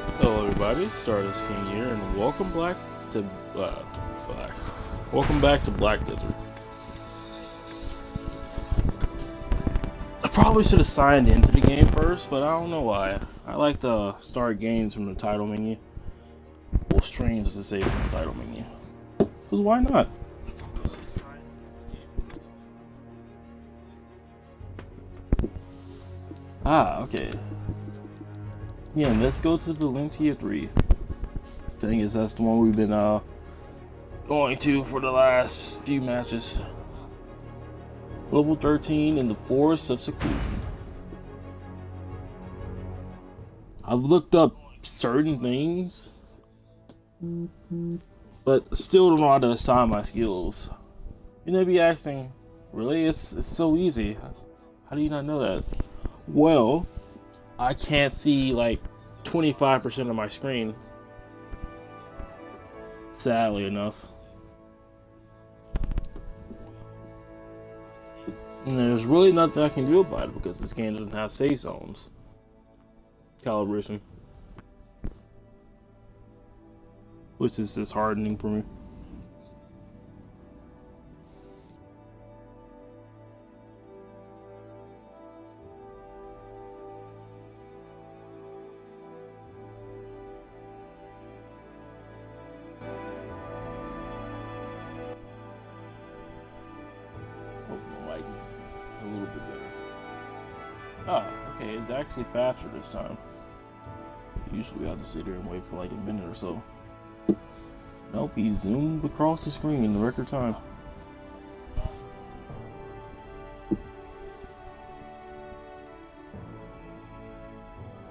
Hello everybody, Stardust King here, and welcome back to welcome back to Black Desert. I probably should have signed into the game first, but I don't know why. I like to start games from the title menu. Well, streams to say from the title menu. Because why not? Ah, okay. Yeah, and let's go to Valentia 3. Thing is, that's the one we've been going to for the last few matches. Level 13 in the Forest of Seclusion. I've looked up certain things, but still don't know how to assign my skills. You may be asking, really? It's so easy. How do you not know that? Well, I can't see like 25% of my screen. Sadly enough. And there's really nothing I can do about it because this game doesn't have save zones. Calibration. Which is disheartening for me. Hopefully my mic is a little bit better. Ah, okay, it's actually faster this time. Usually we have to sit here and wait for like a minute or so. Nope, he zoomed across the screen in the record time.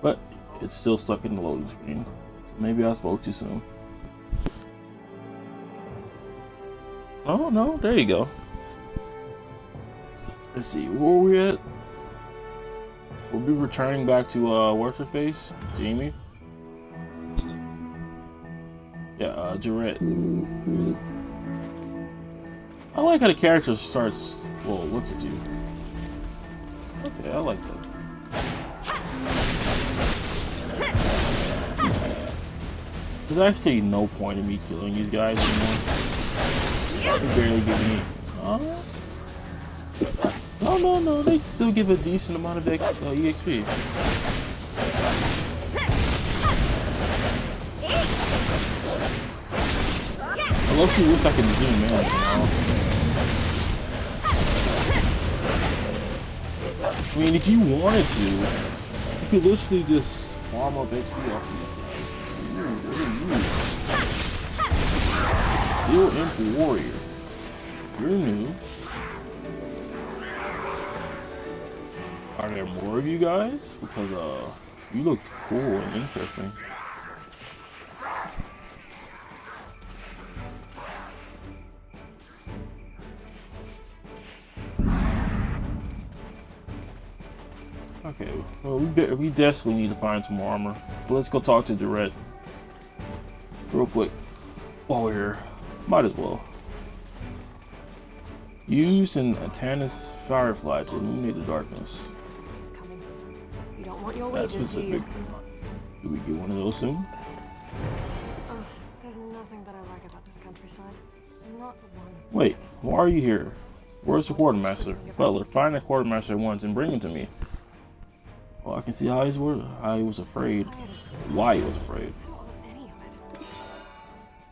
But it's still stuck in the loading screen. So maybe I spoke too soon. Oh no, there you go. Let's see, where are we at? We'll be returning back to what's her face? Jamie? Yeah, Jarrett. I like how the character starts, well, looks at you. Okay, I like that. There's actually no point in me killing these guys anymore. They barely give me. No, they still give a decent amount of EXP. I low-key wish I could zoom in, you know? I mean, if you wanted to, you could literally just farm up XP off of these guys. Ooh, Steel Imp Warrior. You're new. Are there more of you guys? Because you look cool and interesting. Okay, well we definitely need to find some more armor. But let's go talk to Jarrett real quick while we're here. Might as well. Use an Edana's firefly to illuminate the darkness. That's specific. Do we get one of those soon? There's nothing that I like about this countryside. Not one. Wait, why are you here? Where's the quartermaster? Butler, find the quartermaster at once and bring him to me. Well, I can see how he was afraid. Why he was afraid.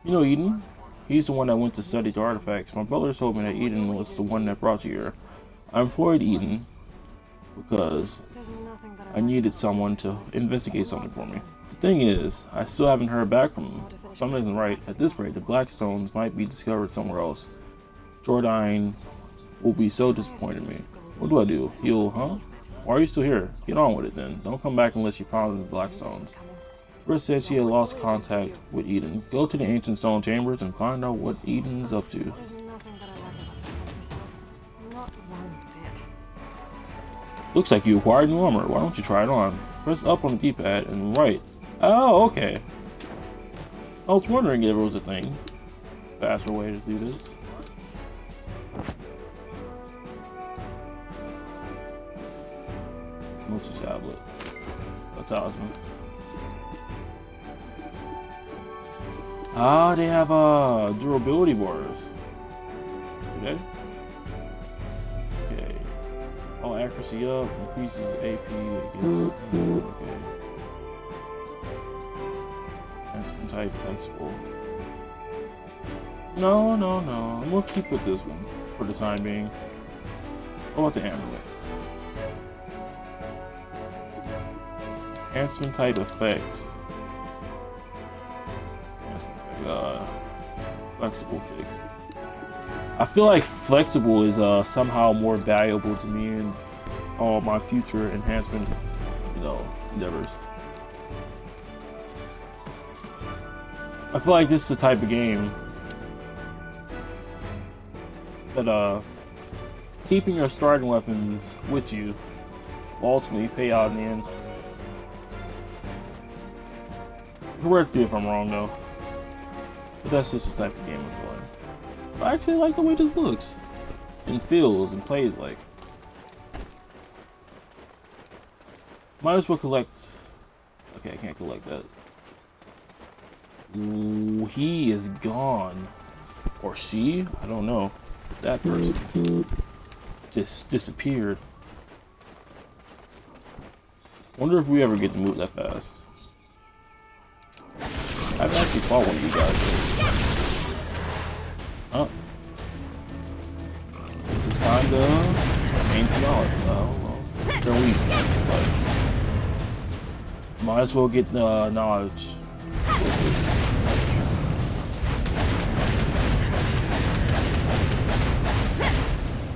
You know Eden? He's the one that went to study the artifacts. My brother told me that Eden was the one that brought you here. I employed Eden because I needed someone to investigate something for me. The thing is, I still haven't heard back from him. Something isn't right. At this rate, the Blackstones might be discovered somewhere else. Jordan will be so disappointed in me. What do I do? Heal, huh? Why are you still here? Get on with it then. Don't come back unless you found the Blackstones. First said she had lost contact with Eden. Go to the ancient stone chambers and find out what Eden is up to. Looks like you acquired new armor. Why don't you try it on? Press up on the D-pad and right. Oh, okay. I was wondering if it was a thing. Faster way to do this. Multi tablet. A talisman. Ah, they have durability bars. Okay. Okay. Oh, accuracy up, increases AP against. Okay. Enhancement type flexible. No. I'm gonna keep with this one for the time being. What about the amulet? Enhancement type effect. Flexible fix. I feel like flexible is somehow more valuable to me in all my future enhancement, endeavors. I feel like this is the type of game that keeping your starting weapons with you will ultimately pay out in the end. Correct me if I'm wrong though. But that's just the type of game I'm feeling. I actually like the way this looks and feels and plays like. Might as well collect. Okay, I can't collect that. Ooh, he is gone. Or she? I don't know. That person just disappeared. Wonder if we ever get to move that fast. I've actually fought one of you guys. Oh. This is time to gain some knowledge. Well, they're weak, but might as well get knowledge.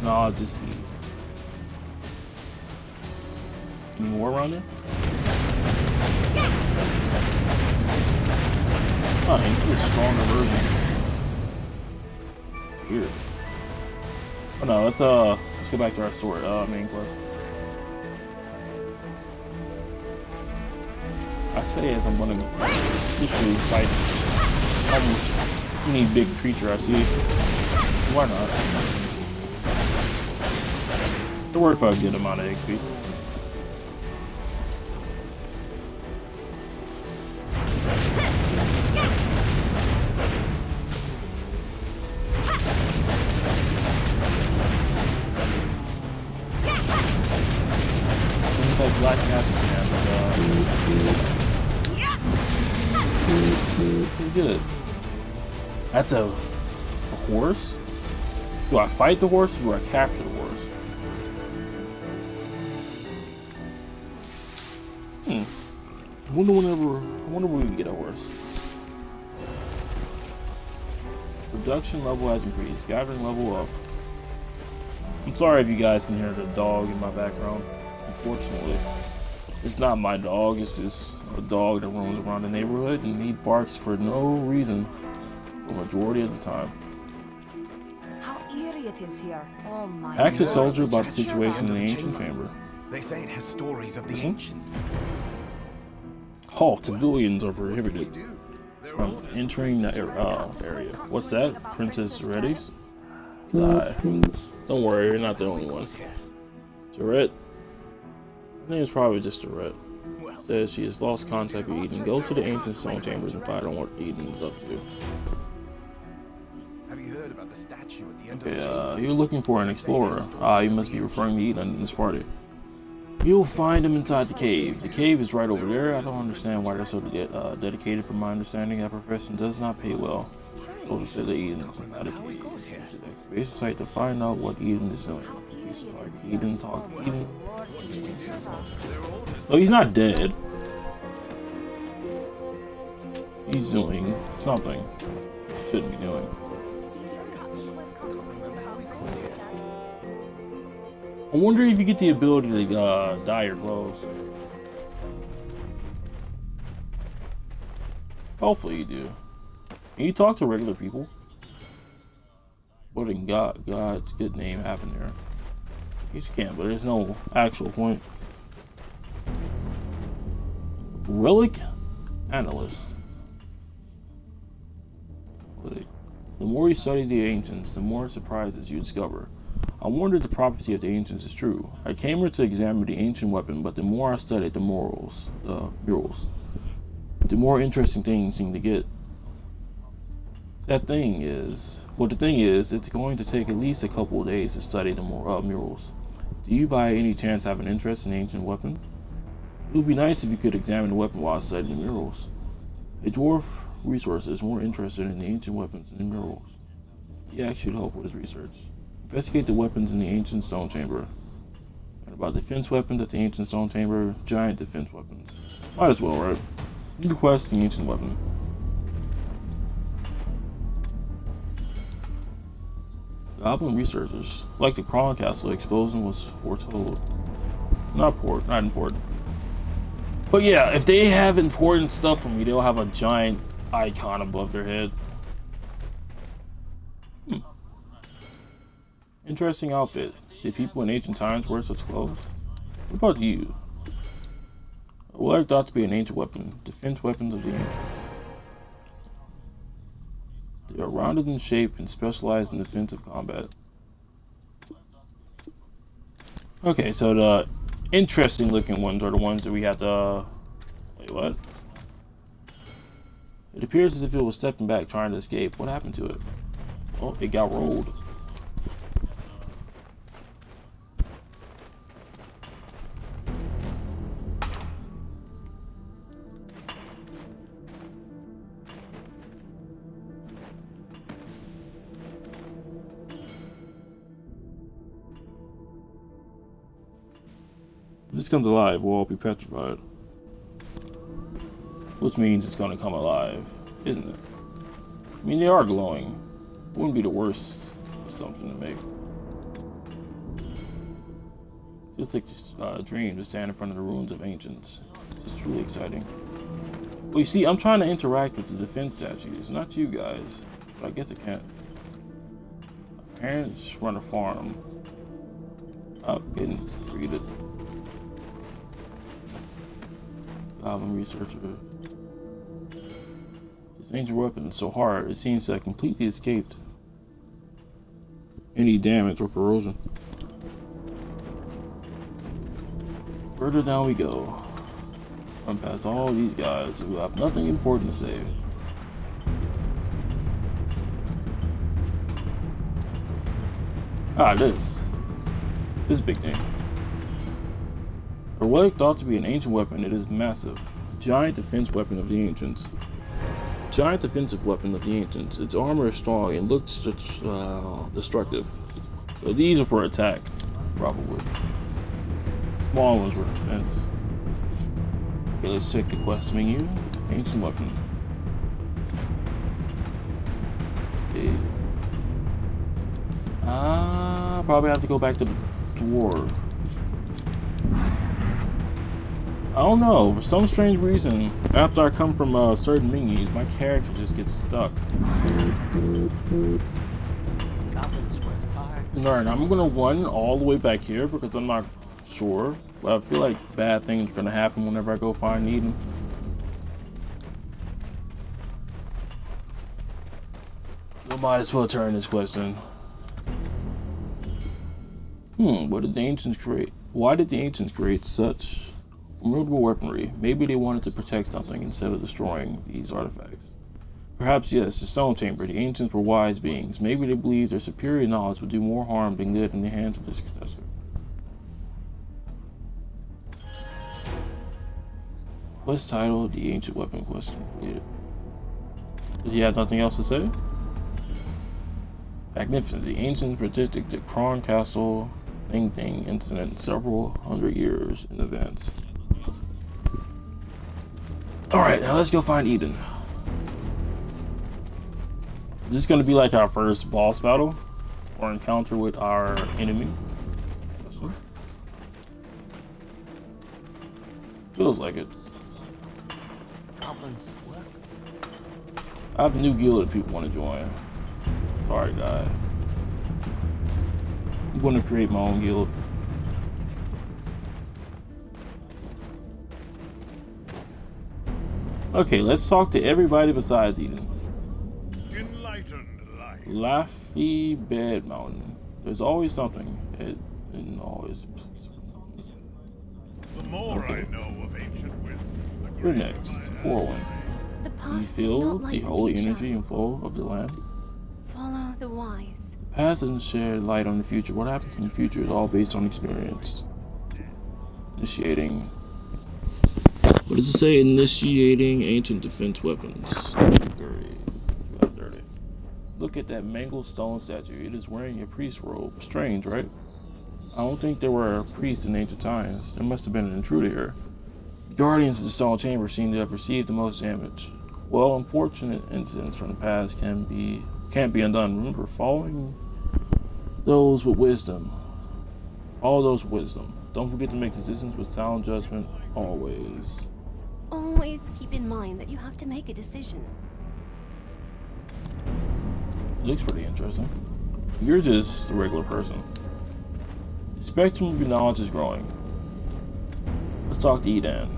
Knowledge is key. Any more around there? Oh, this is a stronger version. Weird. Oh no, let's go back to our sword, main quest. I say as I'm gonna literally fight almost any big creature I see. Why not? They're worth a good amount of XP. Seems like Black Magic can pretty good. That's a horse? Do I fight the horse or do I capture the horse? I wonder when we can get a horse. Production level has increased. Gathering level up. I'm sorry if you guys can hear the dog in my background. Unfortunately, it's not my dog. It's just a dog that roams around the neighborhood and he barks for no reason the majority of the time. How eerie it is here. Oh my. Ask a soldier about the situation in the ancient chamber. They say it has stories of the ancient. Halt, civilians are prohibited from entering the area. What's that? Princess Reddy's? Sigh. Don't worry, you're not the only one. Tourette? Her name's probably just Tourette. Says she has lost contact with Eden. Go to the ancient stone chambers and find out what Eden is up to. Have you heard about the statue at the end Okay, of the you're looking for an explorer. You must be referring to Eden in this party. You'll find him inside the cave. The cave is right over there. I don't understand why they're so dedicated. From my understanding, that profession does not pay well. Soldier said that Eden is inside the cave. To the excavation site to find out what Eden is doing. Eden talk to Eden. So he's not dead. He's doing something he shouldn't be doing. I wonder if you get the ability to dye your clothes. Hopefully you do. Can you talk to regular people? What in God's good name happened there? You just can't, but there's no actual point. Relic analyst. The more you study the ancients, the more surprises you discover. I wondered the prophecy of the ancients is true. I came here to examine the ancient weapon, but the more I studied the murals, the more interesting things seem to get. That thing is, well, the thing is, it's going to take at least a couple of days to study the murals. Do you by any chance have an interest in ancient weapon? It would be nice if you could examine the weapon while studying the murals. A dwarf resource is more interested in the ancient weapons than the murals. He asks you to help with his research. Investigate the weapons in the ancient stone chamber. And about defense weapons at the ancient stone chamber, giant defense weapons. Might as well, right? Request the ancient weapon. Goblin researchers, like the Kron Castle explosion was foretold. Not important. But yeah, if they have important stuff for me, they'll have a giant icon above their head. Interesting outfit. Did people in ancient times wear such clothes? What about you? A relic thought to be an ancient weapon. Defense weapons of the ancients. They are rounded in shape and specialized in defensive combat. Okay, so the interesting looking ones are the ones that we have to... Wait, what? It appears as if it was stepping back trying to escape. What happened to it? Oh, it got rolled. If this comes alive, we'll all be petrified. Which means it's gonna come alive, isn't it? I mean, they are glowing. Wouldn't be the worst assumption to make. Feels like a dream to stand in front of the ruins of ancients. This is truly exciting. Well, you see, I'm trying to interact with the defense statues, not you guys. But I guess I can't. My parents run a farm. Oh, didn't read it. Goblin researcher. This ancient weapon is so hard, it seems to have completely escaped any damage or corrosion. Further down we go. Run past all these guys who have nothing important to say. Ah, this big thing. A relic thought to be an ancient weapon, it is massive. Giant defense weapon of the ancients. Giant defensive weapon of the ancients. Its armor is strong and looks destructive. So these are for attack, probably. Small ones for defense. Okay, let's check the quest menu. Ancient weapon. Let's see. Probably have to go back to the dwarf. I don't know, for some strange reason, after I come from certain menus, my character just gets stuck. Alright, I'm gonna run all the way back here because I'm not sure, but I feel like bad things are gonna happen whenever I go find Eden. I might as well turn this question. What did the ancients create? Why did the ancients create such formidable weaponry? Maybe they wanted to protect something instead of destroying these artifacts. Perhaps yes, the stone chamber. The ancients were wise beings. Maybe they believed their superior knowledge would do more harm than good in the hands of their successor. Quest title: The Ancient Weapon Question completed. Does he have nothing else to say? Magnificent. The ancients predicted the Kron Castle Thing incident several hundred years in advance. Alright, now let's go find Eden. Is this gonna be like our first boss battle? Or encounter with our enemy? Feels like it. I have a new guild if people want to join. Sorry, guy. I'm going to create my own guild. Okay, let's talk to everybody besides Eden. Enlightened life. Laffy Bed Mountain. There's always something. And always. The more I know of ancient wisdom, the You're greater next. my Whirlwind. The You past does feel not like the the holy future. energy and flow of the land? Follow the wise. Past doesn't shed light on the future. What happens in the future is all based on experience. Initiating. What does it say? Initiating ancient defense weapons. Dirty. Got dirty. Look at that mangled stone statue. It is wearing a priest's robe. Strange, right? I don't think there were priests in ancient times. There must have been an intruder here. The guardians of the stone chamber seem to have received the most damage. Well, unfortunate incidents from the past can't be undone. Remember, following those with wisdom. Follow those with wisdom. Don't forget to make decisions with sound judgment always. Always keep in mind that you have to make a decision. Looks pretty interesting. You're just a regular person. The spectrum of your knowledge is growing. Let's talk to Edan.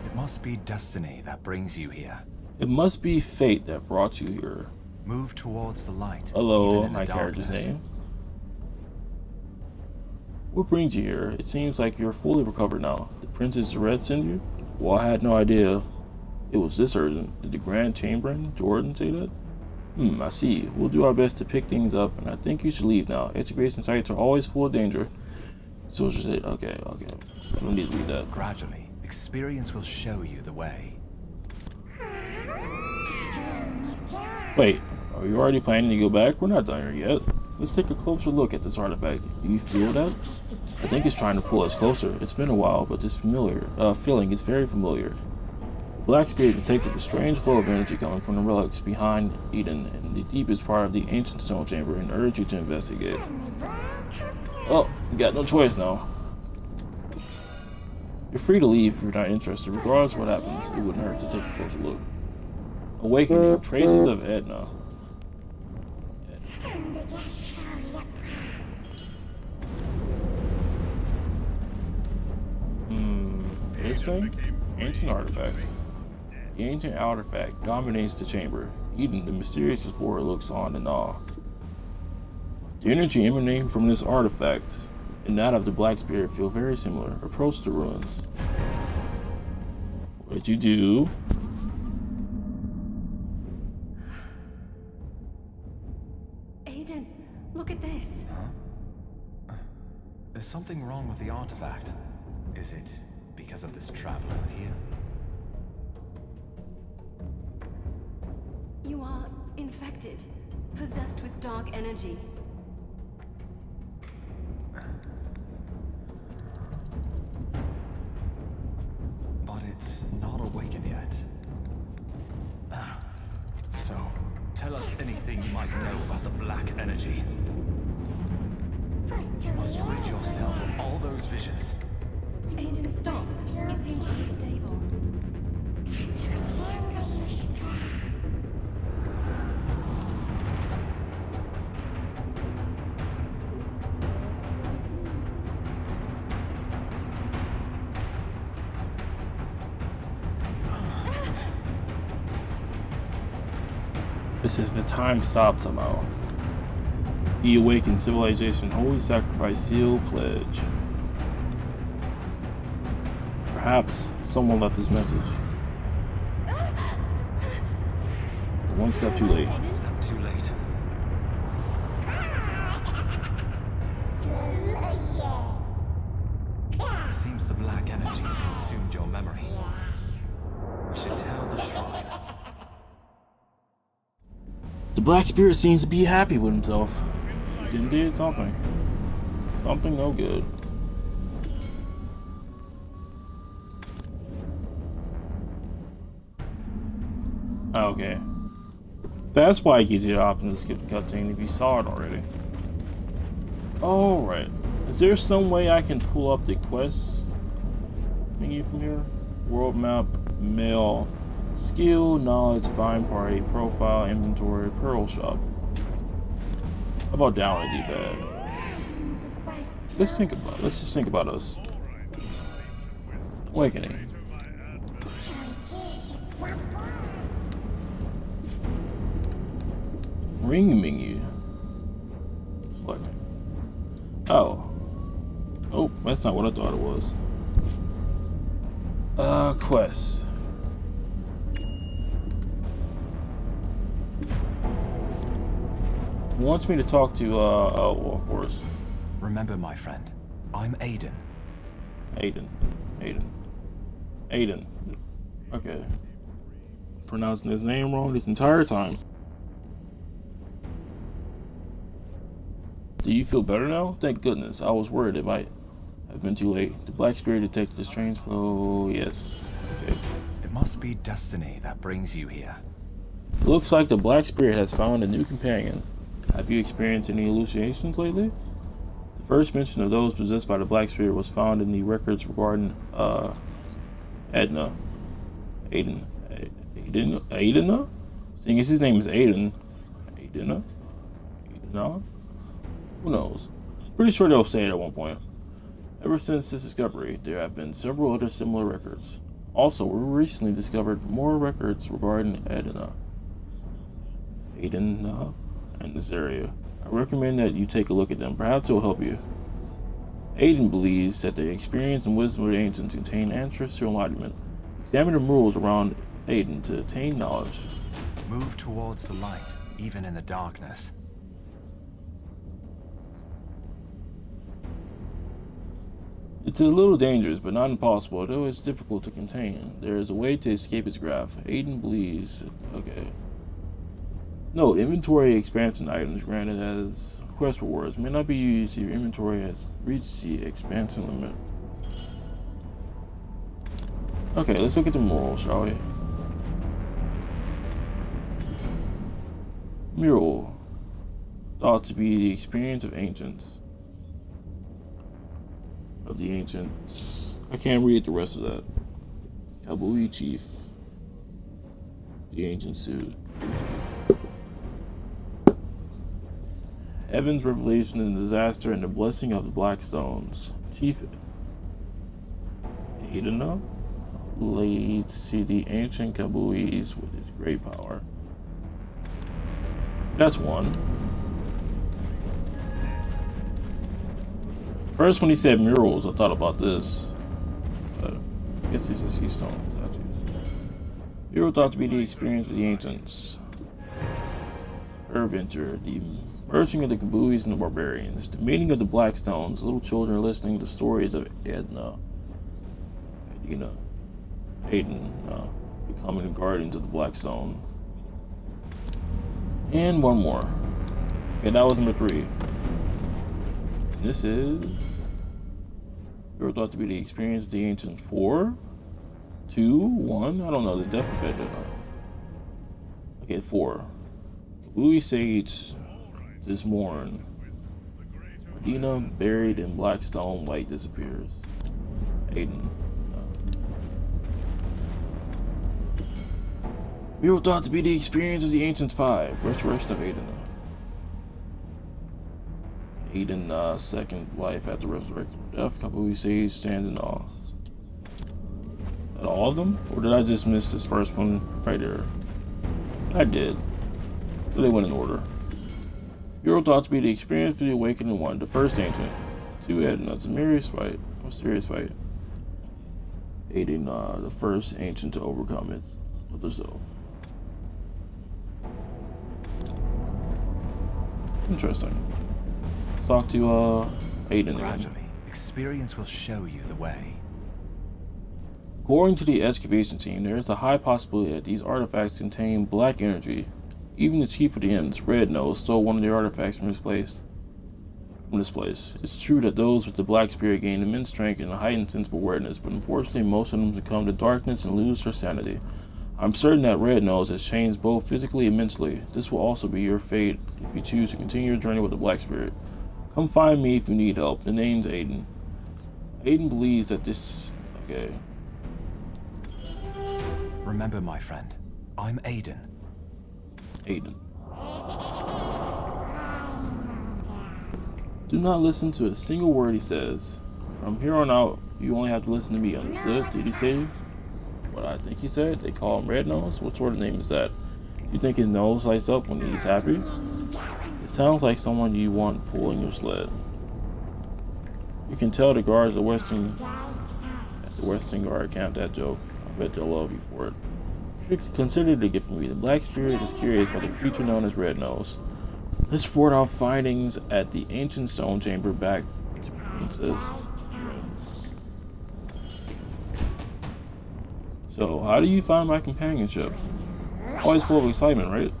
It must be destiny that brings you here. It must be fate that brought you here. Move towards the light. Hello, even in the my character's darkness. name. What brings you here? It seems like you're fully recovered now. Did Princess Red send you? Well, I had no idea it was this urgent. Did the Grand Chamberlain, Jordan, say that? I see. We'll do our best to pick things up, and I think you should leave now. Excavation sites are always full of danger. Social state. Okay. I don't need to read that. Gradually, experience will show you the way. Wait, are you already planning to go back? We're not done here yet. Let's take a closer look at this artifact. Do you feel that? I think it's trying to pull us closer. It's been a while, but this feeling is very familiar. Black Spirit detected a strange flow of energy coming from the relics behind Edan in the deepest part of the ancient stone chamber and urged you to investigate. Oh, you got no choice now. You're free to leave if you're not interested. Regardless of what happens, it wouldn't hurt to take a closer look. Awakening, traces of Edana. This thing? Ancient artifact. The ancient artifact dominates the chamber. Edan, the mysterious explorer, looks on in awe. The energy emanating from this artifact and that of the Black Spirit feel very similar. Approach the ruins. What did you do? Edan, look at this. There's something wrong with the artifact. Is it because of this traveler here? You are infected, possessed with dark energy. But it's not awakened yet. So, tell us anything you might know about the black energy. You must rid yourself of all those visions. Edan, stop. It seems unstable. This is the time stopped somehow. The awakened civilization, holy sacrifice, seal, pledge. Perhaps someone left this message. One step too late. One step too late. It seems the black energy has consumed your memory. We should tell the shrine. The Black Spirit seems to be happy with himself. He did something. Something no good. Okay. That's why it gives you the option to skip the cutscene if you saw it already. Alright. Is there some way I can pull up the quest menu from here? World map, mail, skill, knowledge, find party, profile, inventory, pearl shop. How about down on the D-pad? Let's just think about us. Awakening. Ring menu. Selecting. Oh. Oh, that's not what I thought it was. Quest. He wants me to talk to, oh, well, of course. Remember, my friend, I'm Edan. Edan. Okay. Pronouncing his name wrong this entire time. Do you feel better now? Thank goodness. I was worried it might have been too late. The Black Spirit detected this strange flow. Yes. Okay. It must be destiny that brings you here. Looks like the Black Spirit has found a new companion. Have you experienced any hallucinations lately? The first mention of those possessed by the Black Spirit was found in the records regarding Edana. Edana? Seeing as his name is Edan. Edana? Who knows? Pretty sure they'll say it at one point. Ever since this discovery, there have been several other similar records. Also, we recently discovered more records regarding Edana in this area. I recommend that you take a look at them. Perhaps it will help you. Edan believes that the experience and wisdom of the ancients contain answers to enlightenment. Examine the rules around Edan to attain knowledge. Move towards the light, even in the darkness. It's a little dangerous, but not impossible, though it's difficult to contain. There is a way to escape its grasp. Edan believes... Okay. Note, inventory expansion items granted as quest rewards may not be used if your inventory has reached the expansion limit. Okay, let's look at the mural, shall we? Mural. Thought to be the experience of ancients. Of the ancients. I can't read the rest of that. Kabui Chief. The ancient suit. Heaven's revelation and disaster and the blessing of the Black Stones. Chief Edana leads to the ancient Kabuis with his great power. That's one. First, when he said murals, I thought about this. But I guess these are sea stone statues. Mural thought to be the experience of the ancients. Adventure, the merging of the Kabuis and the barbarians, the meeting of the Black Stones, little children listening to stories of Edan, becoming the guardians of the Black Stone. And one more. Okay, that was number 3. This is... You're thought to be the experience of the ancients. 4? 2? 1? I don't know, the definite. Okay, 4. Kabui Sage this morn. Edana buried in black stone, light disappears. Edan. Mural thought to be the experience of the ancients. 5. Restoration of Edana. Edan, second life after resurrection from death. Kabui Sage stand in awe. At all of them? Or did I just miss this first one right there? I did. So they went in order. Mural thought to be the experience of the awakening. 1. The first ancient. 2. Edana. Mysterious fight. Edan, the first ancient to overcome its other self. Interesting. Let's talk to Edan again. Gradually, experience will show you the way. According to the excavation team, there is a high possibility that these artifacts contain black energy. Even the chief of the Imps, Red Nose, stole one of the artifacts from this place. It's true that those with the Black Spirit gain immense strength and a heightened sense of awareness, but unfortunately most of them succumb to darkness and lose their sanity. I'm certain that Red Nose has changed both physically and mentally. This will also be your fate if you choose to continue your journey with the Black Spirit. Come find me if you need help. The name's Edan. Edan believes that this... Okay. Remember, my friend, I'm Edan. Edan. Do not listen to a single word he says. From here on out, you only have to listen to me, understood? Did he say what I think he said? They call him Red Nose? What sort of name is that? You think his nose lights up when he's happy? It sounds like someone you want pulling your sled. You can tell the guards at the Western Guard camp that joke. I bet they'll love you for it. Consider it a gift from me. The Black Spirit is curious about the creature known as Red Nose. Let's report our findings at the ancient stone chamber back to Princess. So, how do you find my companionship? Always full of excitement, right?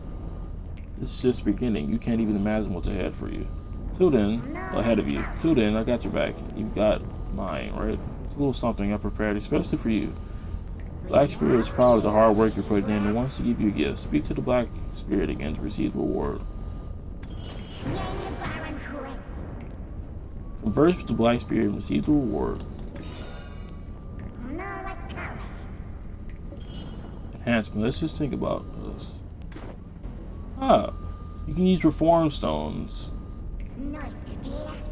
This is just the beginning. You can't even imagine what's ahead for you. Till then, ahead of you. Till then, I got your back. You've got mine, right? It's a little something I prepared especially for you. Black Spirit is proud of the hard work you're putting in and wants to give you a gift. Speak to the Black Spirit again to receive the reward. Converse with the Black Spirit and receive the reward. Enhancement. Let's just think about this. You can use Reform Stones.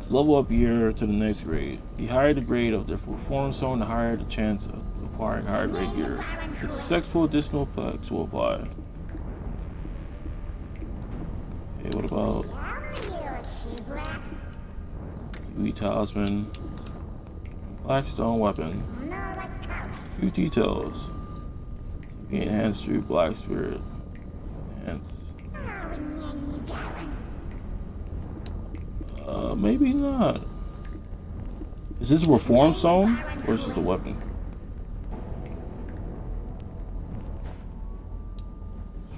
Level up here to the next grade. The higher the grade of the Reform Stone, the higher the chance of acquiring higher grade gear. The successful additional perks will apply. Okay, what about Kiwi Talisman, Blackstone Weapon, few details. Be enhanced through Black Spirit. Enhance. Maybe not. Is this a Reform Stone or is this the weapon?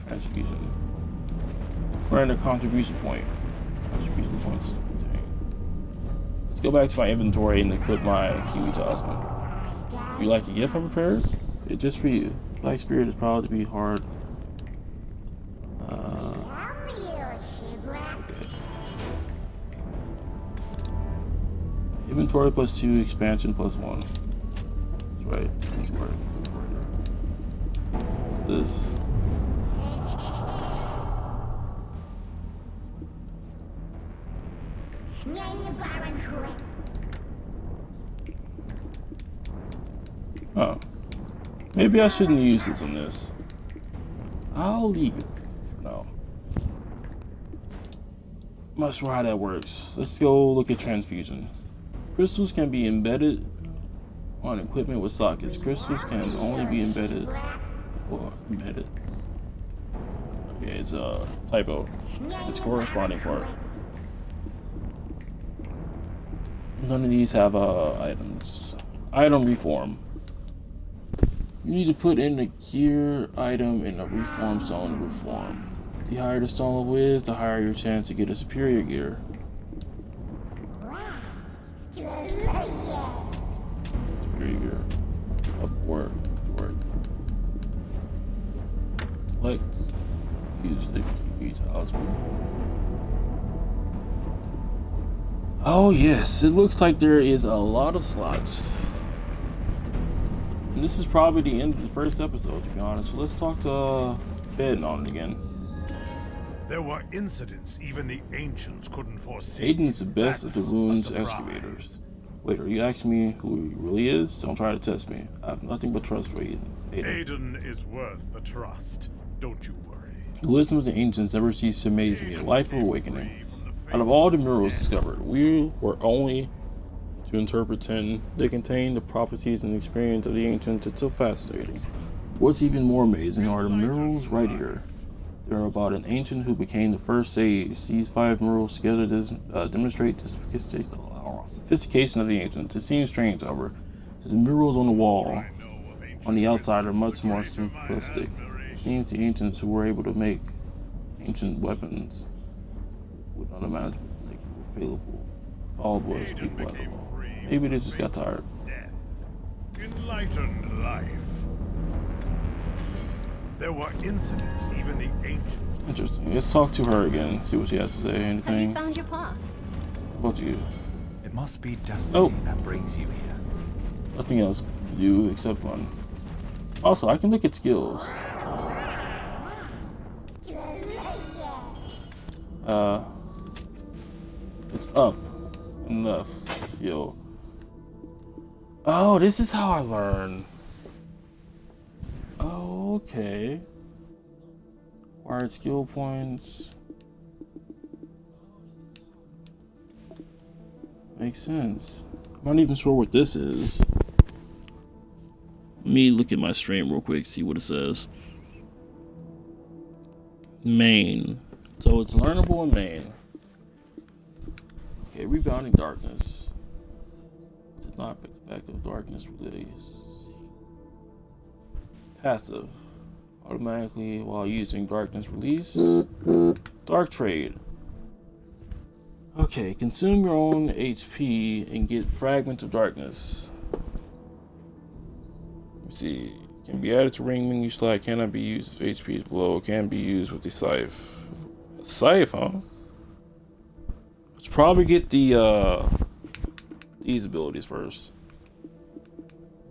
Transfusion. Earn a contribution point. Contribution points. Let's go back to my inventory and equip my Kiwi Talisman. Would you like the gift I prepared? It's just for you. Black Spirit is proud to be hard. Inventory +2, expansion +1. That's right. Inventory. What's this? Oh. Maybe I shouldn't use this on this. I'll leave it for now. I'm not sure how that works. Let's go look at transfusion. Crystals can be embedded on equipment with sockets. Crystals can only be embedded or embedded. Okay, it's a typo. It's corresponding part. None of these have items. Item reform. You need to put in the gear item in the reform stone to reform. The higher the stone level is, the higher your chance to get a superior gear. Superior gear. Upward. Select. Use the Kiwi Talisman. Oh yes, it looks like there is a lot of slots. And this is probably the end of the first episode, to be honest. So let's talk to Edan again. There were incidents even the ancients couldn't foresee. Edan's the best at the That's runes a surprise. excavators. Wait, are you asking me who he really is? Don't try to test me. I have nothing but trust for Edan. Edan is worth the trust. Don't you worry. The wisdom of the ancients never ceased to amaze me. A life of awakening. Out of all the murals discovered, we were only to interpret 10. They contain the prophecies and experience of the ancients. It's so fascinating. What's even more amazing are the murals right here. They're about an ancient who became the first sage. These 5 murals together demonstrate the sophistication of the ancients. It seems strange, however, that the murals on the wall on the outside are much more simplistic. It seems the ancients who were able to make ancient weapons would not imagine like available. Followed was people like them. Maybe they just got tired. Enlightened life. There were incidents even the ancients. Interesting. Let's talk to her again. See what she has to say. Have you Anything? found your path? What about you? It must be destiny that brings you here. Nothing else to do except one. Also, I can look at skills. It's up and left skill. Oh, this is how I learn. Oh, okay. Acquired skill points. Makes sense. I'm not even sure what this is. Let me look at my stream real quick, see what it says. Main. So it's learnable in main. Okay, rebounding darkness. It's not effective darkness release. Passive. Automatically while using darkness release. Dark trade. Okay, consume your own HP and get fragment of darkness. Let's see. Can be added to ring menu slot. Cannot be used if HP is below. Can be used with the scythe. A scythe, huh? Let's probably get the these abilities first.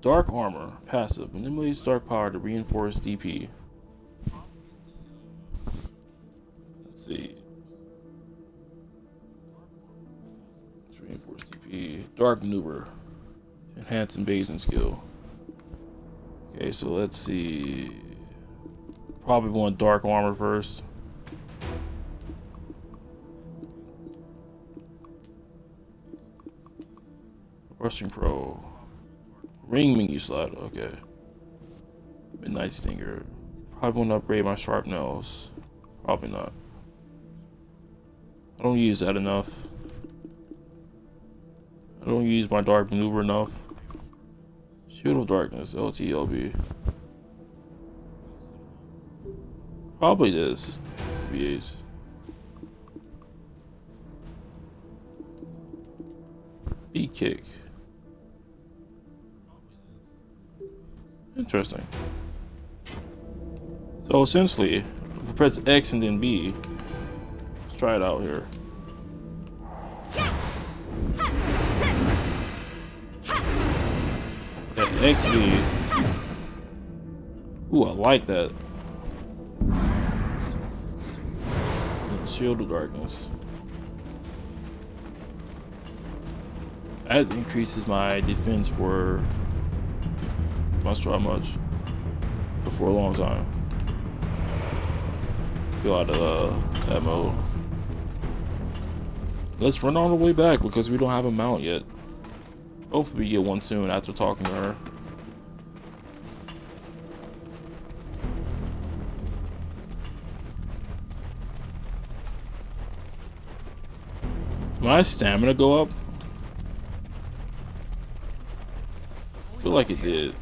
Dark armor, passive. Manipulates dark power to reinforce DP. Let's see. Let's reinforce DP. Dark maneuver. Enhance invasion skill. Okay, so let's see. Probably want dark armor first. Rushing Pro. Ring menu slot, okay. Midnight Stinger. Probably want to upgrade my sharp nails. Probably not. I don't use that enough. I don't use my dark maneuver enough. Shield of Darkness, LTLB. Probably this. TBH. B kick. Interesting. So essentially, if I press X and then B, let's try it out here. That XB. Ooh, I like that. And Shield of Darkness. That increases my defense for must try much for a long time. Let's go out of that mode. Let's run all the way back because we don't have a mount yet. Hopefully we get one soon after talking to her. Did my stamina go up? I feel like it did.